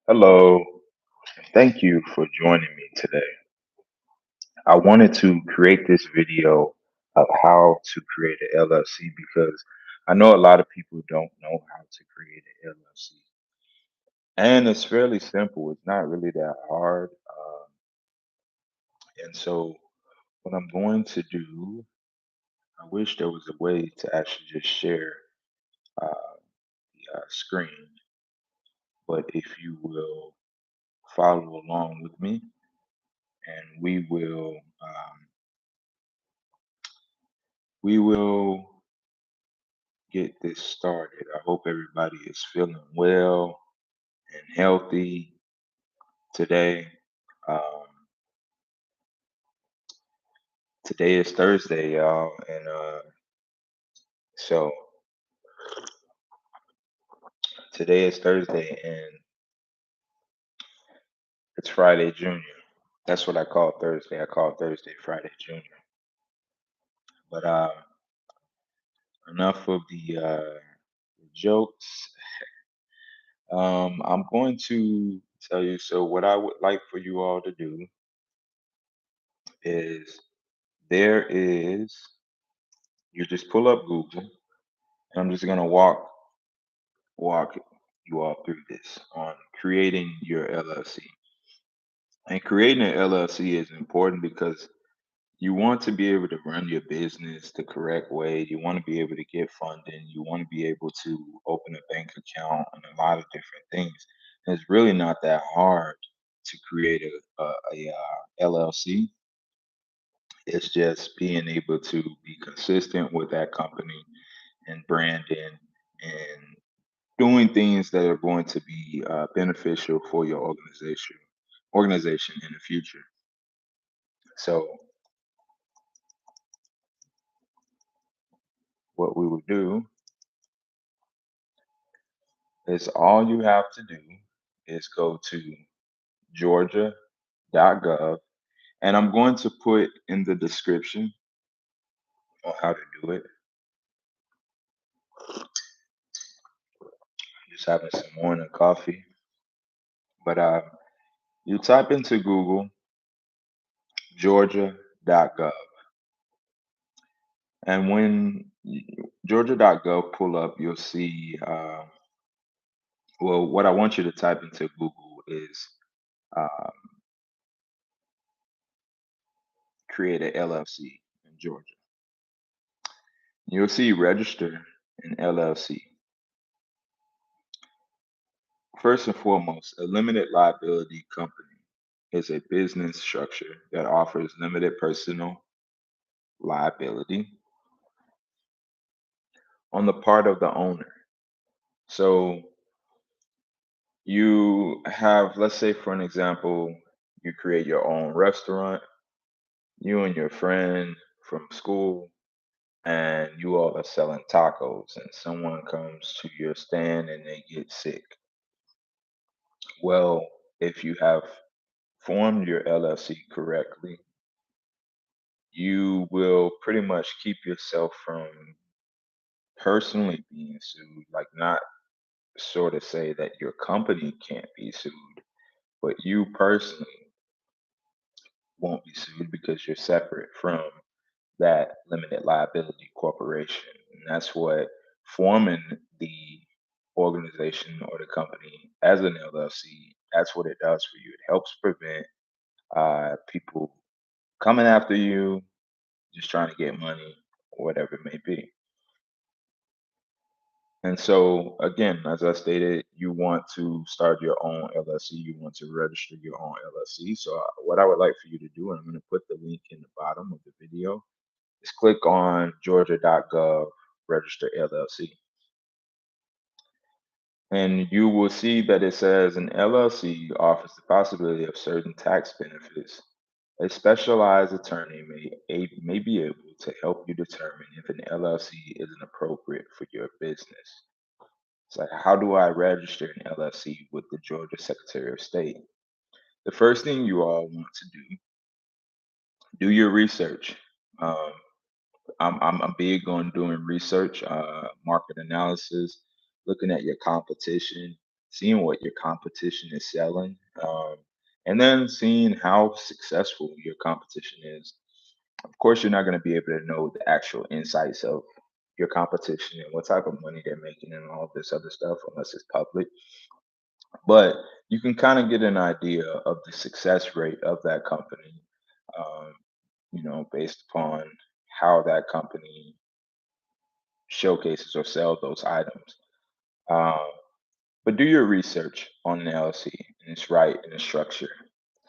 Hello, thank you for joining me today. I wanted to create this video of how to create an LLC because I know a lot of people don't know how to create an LLC. And it's fairly simple, it's not really that hard. And so, what I'm going to do, I wish there was a way to actually just share the screen, but if you will follow along with me, and we will get this started. I hope everybody is feeling well and healthy today. Um, Today is Thursday, y'all, and so today is Thursday, and it's Friday Junior. That's what I call Thursday. I call Thursday Friday Junior. But enough of the jokes. I'm going to tell you. So, what I would like for you all to do is there is you just pull up Google, and I'm just gonna walk you all through this on creating your LLC. And creating an LLC is important because you want to be able to run your business the correct way. You want to be able to get funding. You want to be able to open a bank account and a lot of different things. And it's really not that hard to create a LLC. It's just being able to be consistent with that company and branding and doing things that are going to be beneficial for your organization in the future. So what we would do is all you have to do is go to georgia.gov, and I'm going to put in the description on how to do it. Just having some morning coffee, but you type into Google georgia.gov, and when georgia.gov pull up, you'll see. Well, what I want you to type into Google is uh, create a LLC in Georgia. You'll see register an LLC. First and foremost, a limited liability company is a business structure that offers limited personal liability on the part of the owner. So you have, let's say, for an example, you create your own restaurant, you and your friend from school, and you all are selling tacos, and someone comes to your stand and they get sick. Well, if you have formed your LLC correctly, you will pretty much keep yourself from personally being sued, like not sort of say that your company can't be sued, but you personally won't be sued because you're separate from that limited liability corporation. And that's what forming the organization or the company as an LLC, that's what it does for you. It helps prevent people coming after you, just trying to get money, or whatever it may be. And so, again, as I stated, you want to start your own LLC. You want to register your own LLC. So, what I would like for you to do, and I'm going to put the link in the bottom of the video, is click on georgia.gov register LLC. And you will see that it says an LLC offers the possibility of certain tax benefits. A specialized attorney may be able to help you determine if an LLC isn't appropriate for your business. It's like, how do I register an LLC with the Georgia Secretary of State? The first thing you all want to do your research. Um, I'm big on doing research, market analysis, looking at your competition, seeing what your competition is selling, um, and then seeing how successful your competition is. Of course, you're not going to be able to know the actual insights of your competition and what type of money they're making and all this other stuff unless it's public. But you can kind of get an idea of the success rate of that company, um, based upon how that company showcases or sells those items. Um, but do your research on an LLC and its right and its structure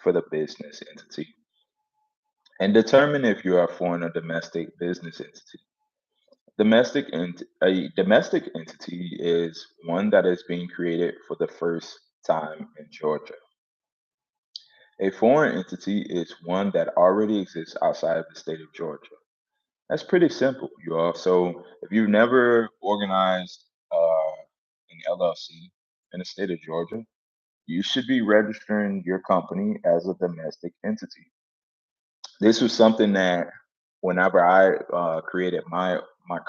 for the business entity, and determine if you are a foreign or domestic business entity. A domestic entity is one that is being created for the first time in Georgia. A foreign entity is one that already exists outside of the state of Georgia. That's pretty simple, you all. So if you've never organized an LLC in the state of Georgia, you should be registering your company as a domestic entity. This was something that whenever I created my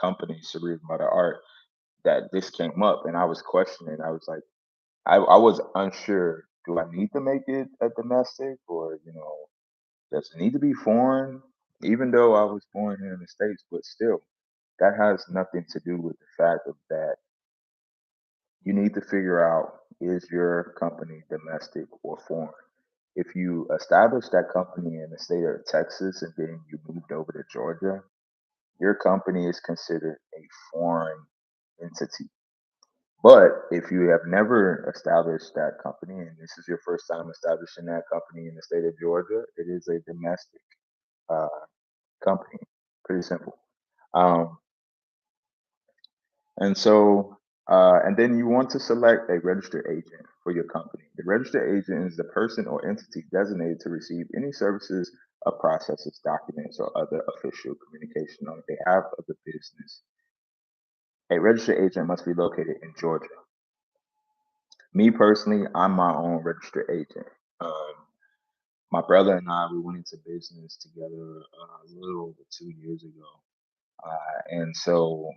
company, Cerebral Motor Art, that this came up, and I was questioning. I was like, I was unsure. Do I need to make it a domestic, or does it need to be foreign? Even though I was born here in the states, but still, that has nothing to do with the fact of that you need to figure out, is your company domestic or foreign? If you establish that company in the state of Texas and then you moved over to Georgia, your company is considered a foreign entity. But if you have never established that company and this is your first time establishing that company in the state of Georgia, it is a domestic uh, company. Pretty simple. Um, and then you want to select a registered agent for your company. The registered agent is the person or entity designated to receive any services of processes, documents, or other official communication on behalf of the business. A registered agent must be located in Georgia. Me personally, I'm my own registered agent. Um, my brother and I, we went into business together a little over 2 years ago. And so,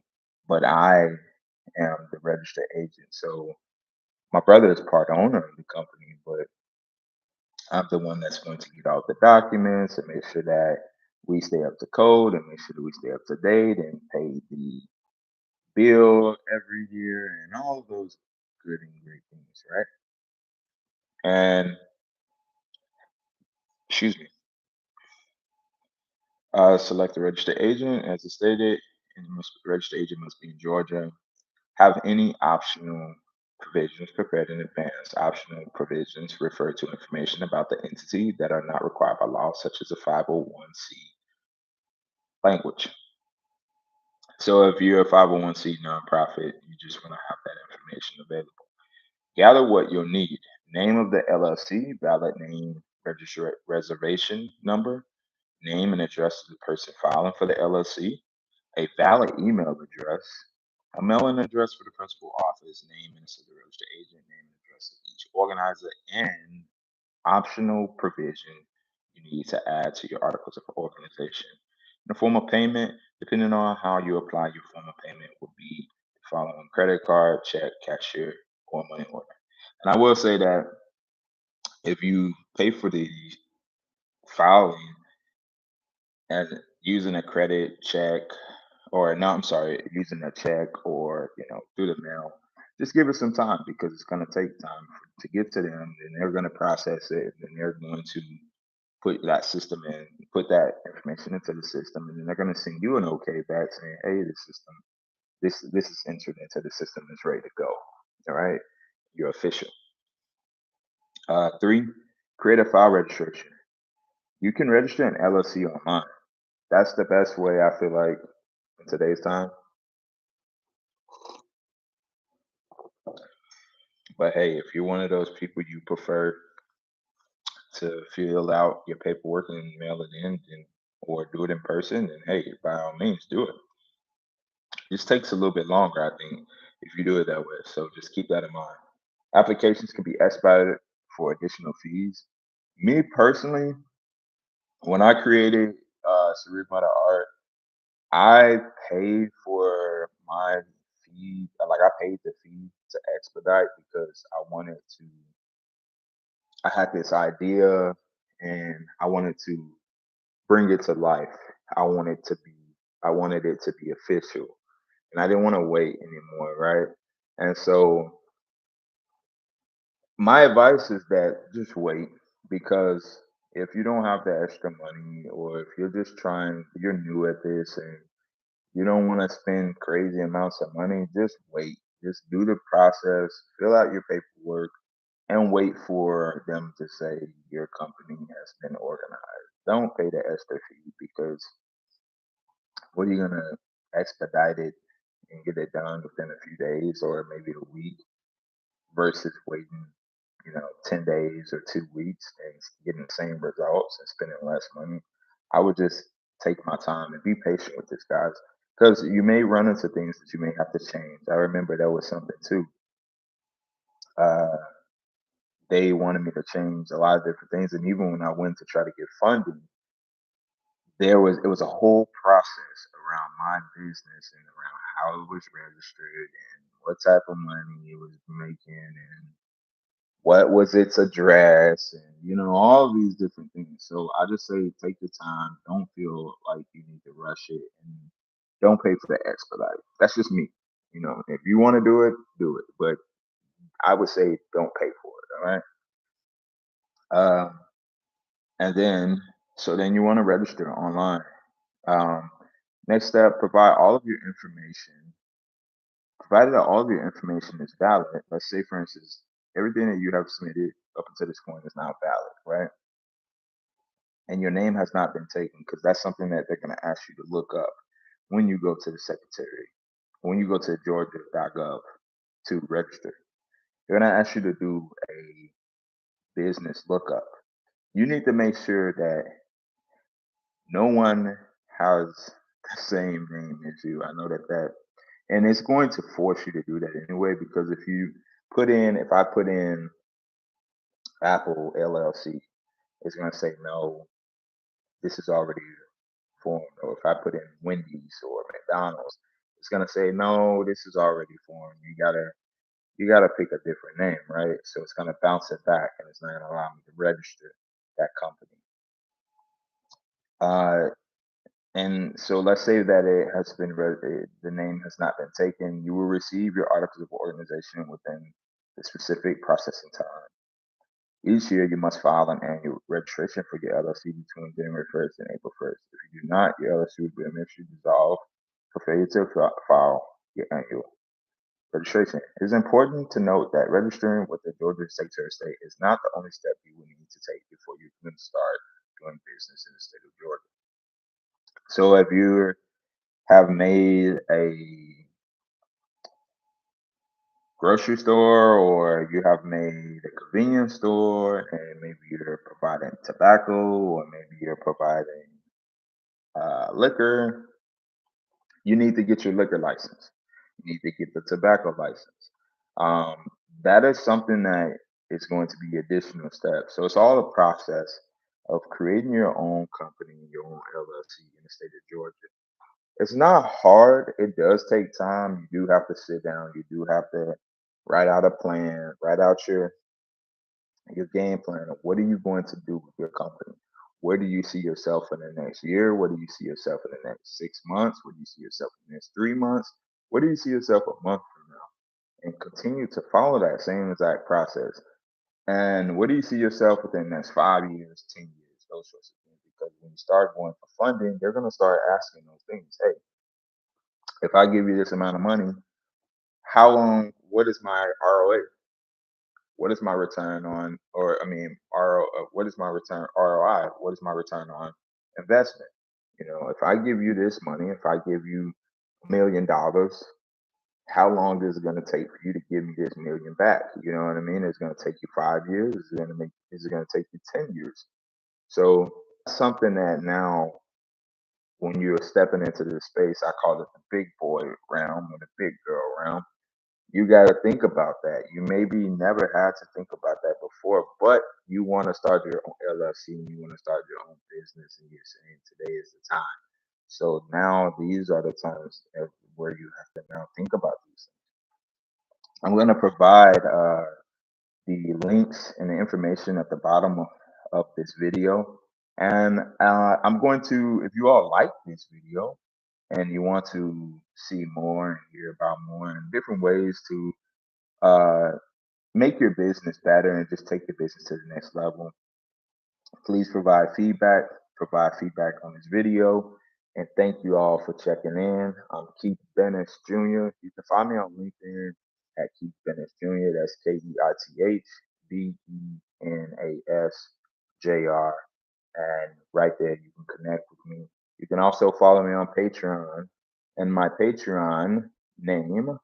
but I am the registered agent. So my brother is part owner of the company, but I'm the one that's going to get all the documents and make sure that we stay up to code and make sure that we stay up to date and pay the bill every year and all of those good and great things, right? And excuse me, select a registered agent as it's stated, and registered agent must be in Georgia. Have any optional provisions prepared in advance. Optional provisions refer to information about the entity that are not required by law, such as a 501c language. So if you're a 501c nonprofit, you just want to have that information available. Gather what you'll need. Name of the LLC, valid name, reservation number, name and address of the person filing for the LLC, a valid email address, a mailing address for the principal office, name and the registered agent, name and address of each organizer, and optional provision you need to add to your articles of organization. The form of payment, depending on how you apply your form of payment, will be the following: credit card, check, cashier, or money order. And I will say that if you pay for the filing as using a credit check, or no, I'm sorry, using a check or through the mail, just give it some time because it's going to take time to get to them, and they're going to process it, and they're going to put that system in, put that information into the system, and then they're going to send you an okay back saying, "Hey, the system, this is entered into the system, it's ready to go." All right, you're official. Three, create a file registration. You can register an LLC online. That's the best way I feel like in today's time. But hey, if you're one of those people you prefer to fill out your paperwork and mail it in, or do it in person, then hey, by all means, do it. This takes a little bit longer, I think, if you do it that way. So just keep that in mind. Applications can be expedited for additional fees. Me personally, when I created Cerebral Art, I paid for my fee, like I paid the fee to expedite because I had this idea and I wanted to bring it to life. I wanted to be, I wanted it to be official and I didn't want to wait anymore, right? And so my advice is that just wait because if you don't have the extra money or if you're just trying, you're new at this and you don't want to spend crazy amounts of money, just wait. Just do the process, fill out your paperwork, and wait for them to say your company has been organized. Don't pay the extra fee because what are you gonna expedite it and get it done within a few days or maybe a week versus waiting, 10 days or 2 weeks and getting the same results and spending less money. I would just take my time and be patient with this, guys, because you may run into things that you may have to change. I remember that was something too. Uh, they wanted me to change a lot of different things, and even when I went to try to get funding, it was a whole process around my business and around how it was registered and what type of money it was making and what was its address and all of these different things. So I just say take your time, don't feel like you need to rush it, and don't pay for the expedite. That's just me. If you want to do it, but I would say don't pay for it. All right. um, and then so then you want to register online. um, Next step, provide all of your information. Provided that all of your information is valid, let's say for instance everything that you have submitted up until this point is now valid, right? And your name has not been taken because that's something that they're going to ask you to look up when you go to the secretary, when you go to georgia.gov to register. They're going to ask you to do a business lookup. You need to make sure that no one has the same name as you. I know and it's going to force you to do that anyway because if I put in Apple LLC, it's going to say no, this is already formed. Or if I put in Wendy's or McDonald's, it's gonna say no, this is already formed. You gotta pick a different name, right? So it's gonna bounce it back, and it's not gonna allow me to register that company. Uh, and so let's say that the name has not been taken. You will receive your articles of organization within the specific processing time. Each year, you must file an annual registration for your LLC between January 1st and April 1st. If you do not, your LLC will be immediately dissolved for failure to file your annual registration. It is important to note that registering with the Georgia Secretary of State is not the only step you will need to take before you can start doing business in the state of Georgia. So if you have made a grocery store or you have made a convenience store and maybe you're providing tobacco or maybe you're providing liquor, you need to get your liquor license. You need to get the tobacco license. Um, that is something that is going to be additional steps. So it's all a process of creating your own company, your own LLC in the state of Georgia. It's not hard. It does take time. You do have to sit down. You do have to write out a plan, write out your game plan of what are you going to do with your company. Where do you see yourself in the next year? Where do you see yourself in the next 6 months? Where do you see yourself in the next 3 months? Where do you see yourself a month from now? And continue to follow that same exact process. And where do you see yourself within the next 5 years, 10 years, those sorts of things? Because when you start going for funding, they're going to start asking those things. Hey, if I give you this amount of money, how long, what is my ROA? What is my return on, or I mean, what is my return ROI? What is my return on investment? If I give you this money, if I give you $1 million, how long is it going to take for you to give me this million back? You know what I mean? It's going to take you 5 years. Is it going to take you 10 years? So that's something that now, when you're stepping into this space, I call it the big boy realm or the big girl realm. You got to think about that. You maybe never had to think about that before, but you want to start your own LLC and you want to start your own business, and you're saying today is the time. So now these are the times where you have to now think about these things. I'm going to provide the links and the information at the bottom of this video. And I'm going to, if you all like this video and you want to see more and hear about more and different ways to uh, make your business better and just take your business to the next level, please provide feedback on this video. And thank you all for checking in. I'm Keith Bennis Jr. You can find me on LinkedIn at Keith Bennis Jr. That's KeithBennisJr. And right there, you can connect with me. You can also follow me on Patreon. And my Patreon name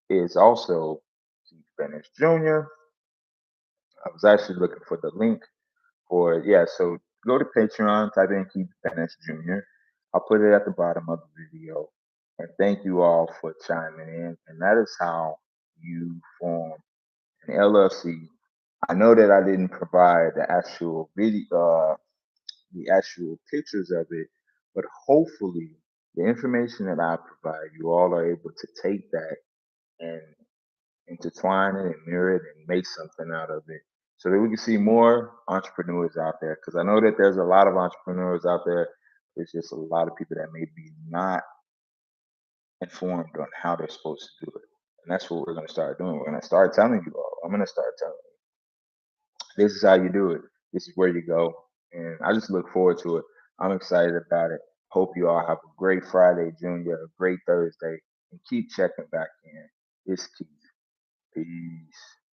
is also Keith Bennis Jr. I was actually looking for the link for yeah. So go to Patreon, type in Keith Bennis Jr. I'll put it at the bottom of the video. And thank you all for chiming in. And that is how you form an LLC. I know that I didn't provide the actual the actual pictures of it, but hopefully the information that I provide, you all are able to take that and intertwine it and mirror it and make something out of it so that we can see more entrepreneurs out there. Because I know that there's a lot of entrepreneurs out there. There's just a lot of people that may be not informed on how they're supposed to do it. And that's what we're going to start doing. We're going to start telling you all. I'm going to start telling you. This is how you do it. This is where you go. And I just look forward to it. I'm excited about it. Hope you all have a great Friday, Junior, a great Thursday, and keep checking back in. It's Keith. Peace.